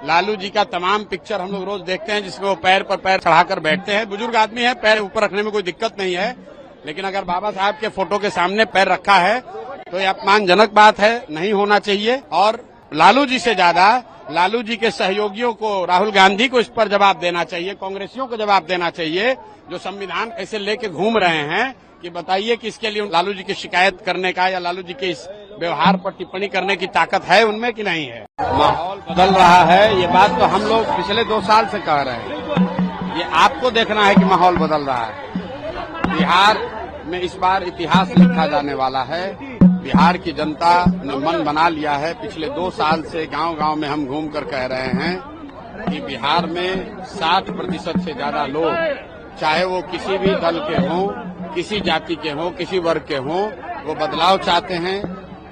लालू जी का तमाम पिक्चर हम लोग रोज देखते हैं जिसमें वो पैर पर पैर चढ़ाकर बैठते हैं। बुजुर्ग आदमी है, पैर ऊपर रखने में कोई दिक्कत नहीं है, लेकिन अगर बाबा साहब के फोटो के सामने पैर रखा है तो ये अपमानजनक बात है, नहीं होना चाहिए। और लालू जी से ज्यादा लालू जी के सहयोगियों को, राहुल गांधी को इस पर जवाब देना चाहिए, कांग्रेसियों को जवाब देना चाहिए जो संविधान ऐसे लेके घूम रहे हैं कि बताइए कि इसके लिए लालू जी की शिकायत करने का या लालू जी के इस व्यवहार पर टिप्पणी करने की ताकत है उनमें कि नहीं है। माहौल बदल रहा है, ये बात तो हम लोग पिछले 2 साल से कह रहे हैं। ये आपको देखना है कि माहौल बदल रहा है। बिहार में इस बार इतिहास लिखा जाने वाला है। बिहार की जनता ने मन बना लिया है। पिछले 2 साल से गांव-गांव में हम घूमकर कह रहे हैं कि बिहार में 60% से ज्यादा लोग, चाहे वो किसी भी दल के हों, किसी जाति के हों, किसी वर्ग के हों, वो बदलाव चाहते हैं।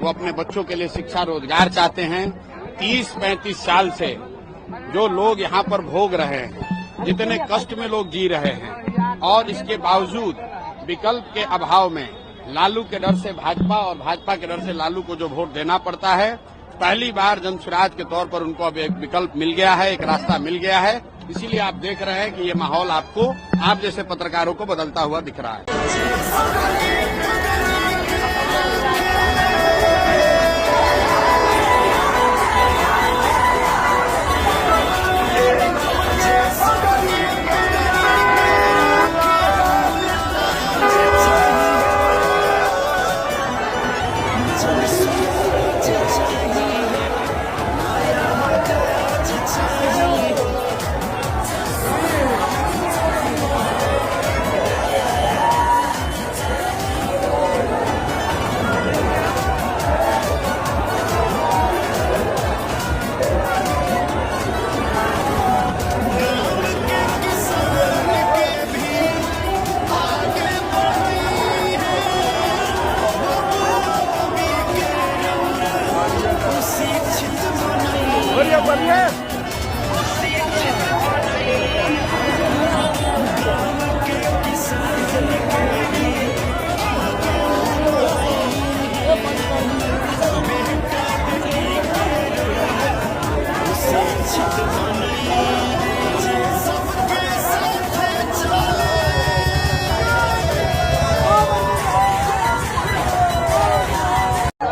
वो अपने बच्चों के लिए शिक्षा, रोजगार चाहते हैं। 30-35 साल से जो लोग यहाँ पर भोग रहे हैं, जितने कष्ट में लोग जी रहे हैं, और इसके बावजूद विकल्प के अभाव में लालू के डर से भाजपा और भाजपा के डर से लालू को जो वोट देना पड़ता है, पहली बार जन स्वराज के तौर पर उनको अब एक विकल्प मिल गया है, एक रास्ता मिल गया है। इसीलिए आप देख रहे हैं कि ये माहौल आपको, आप जैसे पत्रकारों को बदलता हुआ दिख रहा है।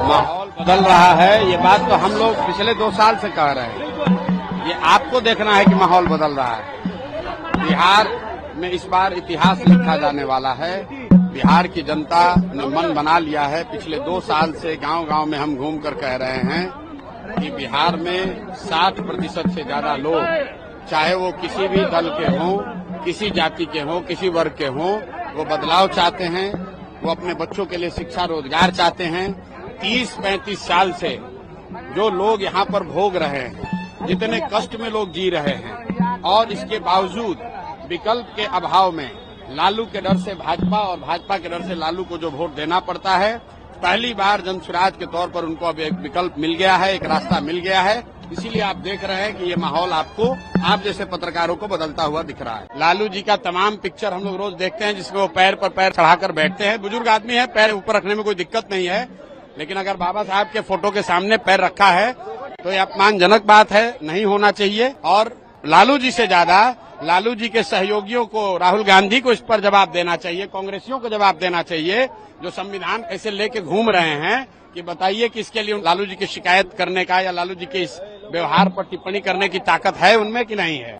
माहौल बदल रहा है, ये बात तो हम लोग पिछले 2 साल से कह रहे हैं। ये आपको देखना है कि माहौल बदल रहा है। बिहार में इस बार इतिहास लिखा जाने वाला है। बिहार की जनता ने मन बना लिया है। पिछले 2 साल से गांव-गांव में हम घूमकर कह रहे हैं कि बिहार में 60% से ज्यादा लोग, चाहे वो किसी भी दल के हों, किसी जाति के हों, किसी वर्ग के हों, वो बदलाव चाहते हैं। वो अपने बच्चों के लिए शिक्षा, रोजगार चाहते हैं। 30-35 साल से जो लोग यहाँ पर भोग रहे हैं, जितने कष्ट में लोग जी रहे हैं, और इसके बावजूद विकल्प के अभाव में लालू के डर से भाजपा और भाजपा के डर से लालू को जो वोट देना पड़ता है, पहली बार जन स्वराज के तौर पर उनको अब एक विकल्प मिल गया है, एक रास्ता मिल गया है। इसीलिए आप देख रहे हैं कि ये माहौल आपको, आप जैसे पत्रकारों को बदलता हुआ दिख रहा है। लालू जी का तमाम पिक्चर हम लोग रोज देखते हैं जिसमें वो पैर पर पैर चढ़ाकर बैठते हैं। बुजुर्ग आदमी है, पैर ऊपर रखने में कोई दिक्कत नहीं है, लेकिन अगर बाबा साहब के फोटो के सामने पैर रखा है तो ये अपमानजनक बात है, नहीं होना चाहिए। और लालू जी से ज्यादा लालू जी के सहयोगियों को, राहुल गांधी को इस पर जवाब देना चाहिए, कांग्रेसियों को जवाब देना चाहिए जो संविधान ऐसे लेके घूम रहे हैं कि बताइए कि इसके लिए लालू जी की शिकायत करने का या लालू जी के इस व्यवहार पर टिप्पणी करने की ताकत है उनमें कि नहीं है।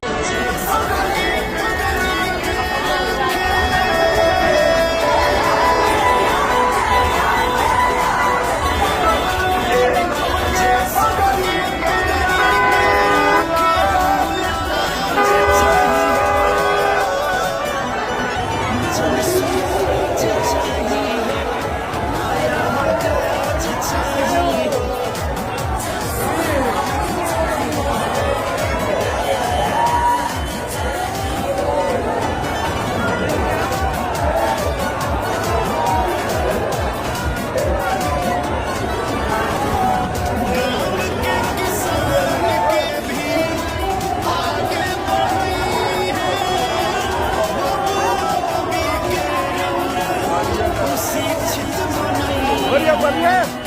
बढ़िया बढ़िया।